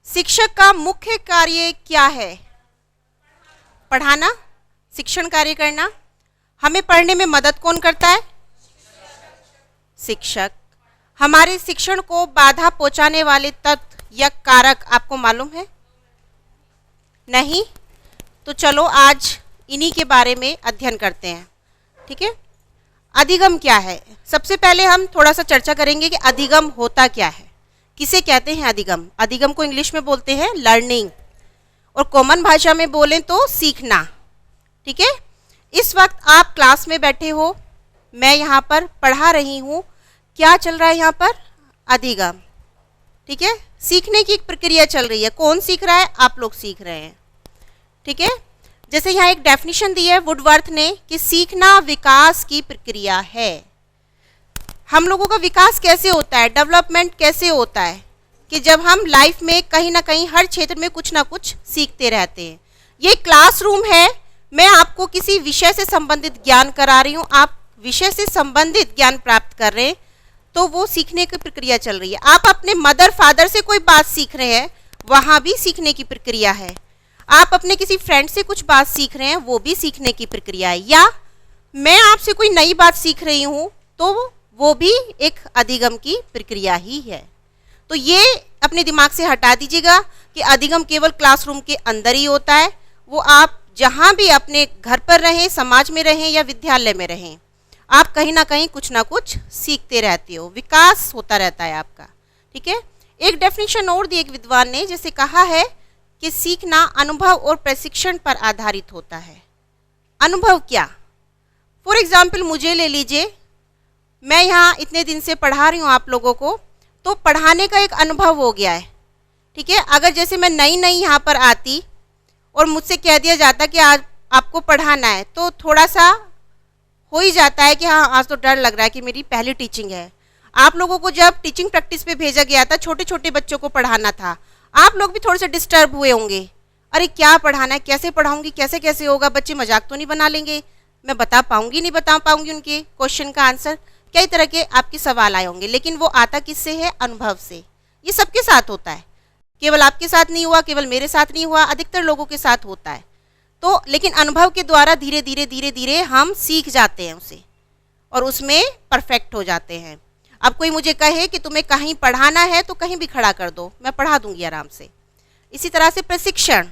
शिक्षक का मुख्य कार्य क्या है? पढ़ाना, शिक्षण कार्य करना। हमें पढ़ने में मदद कौन करता है? शिक्षक। हमारे शिक्षण को बाधा पहुंचाने वाले तत्व या कारक आपको मालूम है? नहीं? तो चलो आज इन्हीं के बारे में अध्ययन करते हैं। ठीक है, अधिगम क्या है? सबसे पहले हम थोड़ा सा चर्चा करेंगे कि अधिगम होता क्या है, किसे कहते हैं अधिगम। अधिगम को इंग्लिश में बोलते हैं लर्निंग, और कॉमन भाषा में बोलें तो सीखना। ठीक है, इस वक्त आप क्लास में बैठे हो, मैं यहाँ पर पढ़ा रही हूँ, क्या चल रहा है यहाँ पर? अधिगम। ठीक है, सीखने की एक प्रक्रिया चल रही है। कौन सीख रहा है? आप लोग सीख रहे हैं। ठीक है, जैसे यहाँ एक डेफिनेशन दी है वुडवर्थ ने कि सीखना विकास की प्रक्रिया है। हम लोगों का विकास कैसे होता है, डेवलपमेंट कैसे होता है? कि जब हम लाइफ में कहीं ना कहीं हर क्षेत्र में कुछ ना कुछ सीखते रहते हैं। ये क्लासरूम है, मैं आपको किसी विषय से संबंधित ज्ञान करा रही हूँ, आप विषय से संबंधित ज्ञान प्राप्त कर रहे हैं, तो वो सीखने की प्रक्रिया चल रही है। आप अपने मदर फादर से कोई बात सीख रहे हैं, वहाँ भी सीखने की प्रक्रिया है। आप अपने किसी फ्रेंड से कुछ बात सीख रहे हैं, वो भी सीखने की प्रक्रिया है। या मैं आपसे कोई नई बात सीख रही हूँ, तो वो भी एक अधिगम की प्रक्रिया ही है। तो ये अपने दिमाग से हटा दीजिएगा कि अधिगम केवल क्लासरूम के अंदर ही होता है। वो आप जहाँ भी अपने घर पर रहें, समाज में रहें या विद्यालय में रहें, आप कहीं ना कहीं कुछ ना कुछ सीखते रहते हो, विकास होता रहता है आपका। ठीक है, एक डेफिनेशन और दी एक विद्वान ने, जैसे कहा है कि सीखना अनुभव और प्रशिक्षण पर आधारित होता है। अनुभव क्या? फॉर एग्जाम्पल मुझे ले लीजिए, मैं यहाँ इतने दिन से पढ़ा रही हूँ आप लोगों को, तो पढ़ाने का एक अनुभव हो गया है। ठीक है, अगर जैसे मैं नई नई यहाँ पर आती और मुझसे कह दिया जाता कि आज आपको पढ़ाना है, तो थोड़ा सा हो ही जाता है कि हाँ आज तो डर लग रहा है कि मेरी पहली टीचिंग है। आप लोगों को जब टीचिंग प्रैक्टिस पे भेजा गया था, छोटे छोटे बच्चों को पढ़ाना था, आप लोग भी थोड़े से डिस्टर्ब हुए होंगे। अरे क्या पढ़ाना है, कैसे पढ़ाऊंगी, कैसे कैसे होगा, बच्चे मजाक तो नहीं बना लेंगे, मैं बता पाऊंगी नहीं बता पाऊंगी उनके क्वेश्चन का आंसर, कई तरह के आपके सवाल आए होंगे। लेकिन वो आता किससे है? अनुभव से। ये सबके साथ होता है, केवल आपके साथ नहीं हुआ, केवल मेरे साथ नहीं हुआ, अधिकतर लोगों के साथ होता है। तो लेकिन अनुभव के द्वारा धीरे धीरे धीरे धीरे हम सीख जाते हैं उसे, और उसमें परफेक्ट हो जाते हैं। अब कोई मुझे कहे कि तुम्हें कहीं पढ़ाना है तो कहीं भी खड़ा कर दो, मैं पढ़ा दूंगी आराम से। इसी तरह से प्रशिक्षण,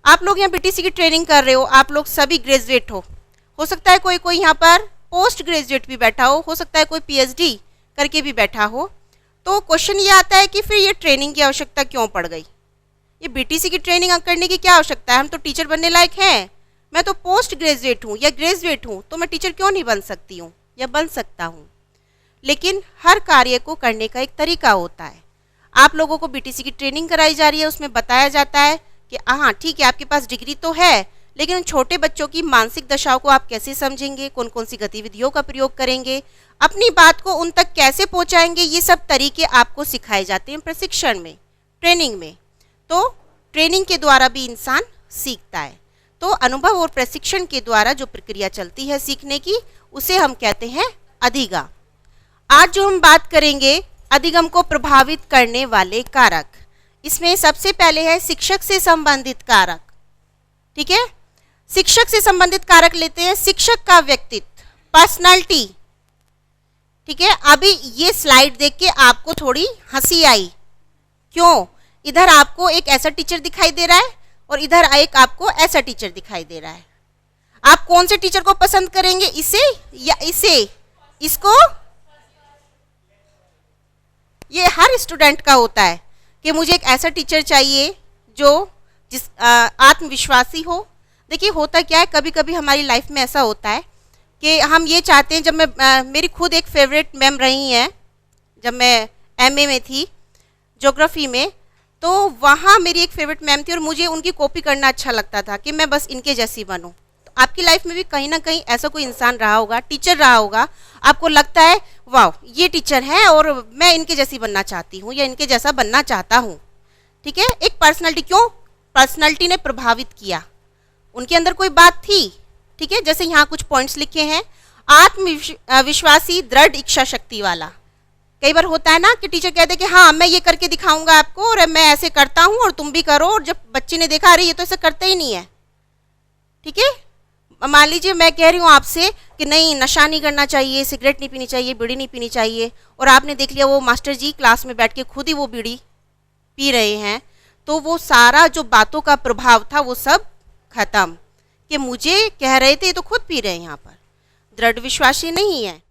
आप लोग यहाँ बीटीसी की ट्रेनिंग कर रहे हो, आप लोग सभी ग्रेजुएट हो सकता है कोई कोई यहाँ पर पोस्ट ग्रेजुएट भी बैठा हो सकता है कोई पीएचडी करके भी बैठा हो। तो क्वेश्चन ये आता है कि फिर ये ट्रेनिंग की आवश्यकता क्यों पड़ गई? ये बीटीसी की ट्रेनिंग करने की क्या आवश्यकता है? हम तो टीचर बनने लायक हैं, मैं तो पोस्ट ग्रेजुएट हूँ या ग्रेजुएट हूँ, तो मैं टीचर क्यों नहीं बन सकती हूँ या बन सकता हूँ? लेकिन हर कार्य को करने का एक तरीका होता है। आप लोगों को बीटीसी की ट्रेनिंग कराई जा रही है, उसमें बताया जाता है कि हाँ ठीक है आपके पास डिग्री तो है, लेकिन उन छोटे बच्चों की मानसिक दशाओं को आप कैसे समझेंगे, कौन कौन सी गतिविधियों का प्रयोग करेंगे, अपनी बात को उन तक कैसे पहुंचाएंगे, ये सब तरीके आपको सिखाए जाते हैं प्रशिक्षण में, ट्रेनिंग में। तो ट्रेनिंग के द्वारा भी इंसान सीखता है। तो अनुभव और प्रशिक्षण के द्वारा जो प्रक्रिया चलती है सीखने की, उसे हम कहते हैं अधिगम। आज जो हम बात करेंगे अधिगम को प्रभावित करने वाले कारक, इसमें सबसे पहले है शिक्षक से संबंधित कारक। ठीक है, शिक्षक से संबंधित कारक लेते हैं। शिक्षक का व्यक्तित्व, पर्सनालिटी। ठीक है, अभी ये स्लाइड देख के आपको थोड़ी हंसी आई, क्यों? इधर आपको एक ऐसा टीचर दिखाई दे रहा है और इधर एक आपको ऐसा टीचर दिखाई दे रहा है। आप कौन से टीचर को पसंद करेंगे, इसे या इसे? इसको? ये हर स्टूडेंट का होता है कि मुझे एक ऐसा टीचर चाहिए जो आत्मविश्वासी हो। देखिए होता क्या है, कभी कभी हमारी लाइफ में ऐसा होता है कि हम ये चाहते हैं। जब मैं मेरी खुद एक फेवरेट मैम रही हैं, जब मैं एमए में थी ज्योग्राफी में, तो वहाँ मेरी एक फेवरेट मैम थी और मुझे उनकी कॉपी करना अच्छा लगता था कि मैं बस इनके जैसी बनूं। तो आपकी लाइफ में भी कहीं ना कहीं ऐसा कोई इंसान रहा होगा, टीचर रहा होगा, आपको लगता है वाह ये टीचर है और मैं इनके जैसी बनना चाहती हूँ या इनके जैसा बनना चाहता हूँ। ठीक है, एक पर्सनालिटी, क्यों? पर्सनालिटी ने प्रभावित किया, उनके अंदर कोई बात थी। ठीक है, जैसे यहाँ कुछ पॉइंट्स लिखे हैं, आत्मविश्वासी, दृढ़ इच्छा शक्ति वाला। कई बार होता है ना कि टीचर कहते कि हाँ मैं ये करके दिखाऊंगा आपको और मैं ऐसे करता हूँ और तुम भी करो, और जब बच्चे ने देखा अरे ये तो ऐसे करते ही नहीं है, ठीक है। मान लीजिए मैं कह रही हूँ आपसे कि नहीं नशा नहीं करना चाहिए, सिगरेट नहीं पीनी चाहिए, बीड़ी नहीं पीनी चाहिए, और आपने देख लिया वो मास्टर जी क्लास में बैठ के खुद ही वो बीड़ी पी रहे हैं, तो वो सारा जो बातों का प्रभाव था वो सब खत्म, कि मुझे कह रहे थे ये तो खुद पी रहे हैं, यहाँ पर दृढ़ विश्वासी नहीं है।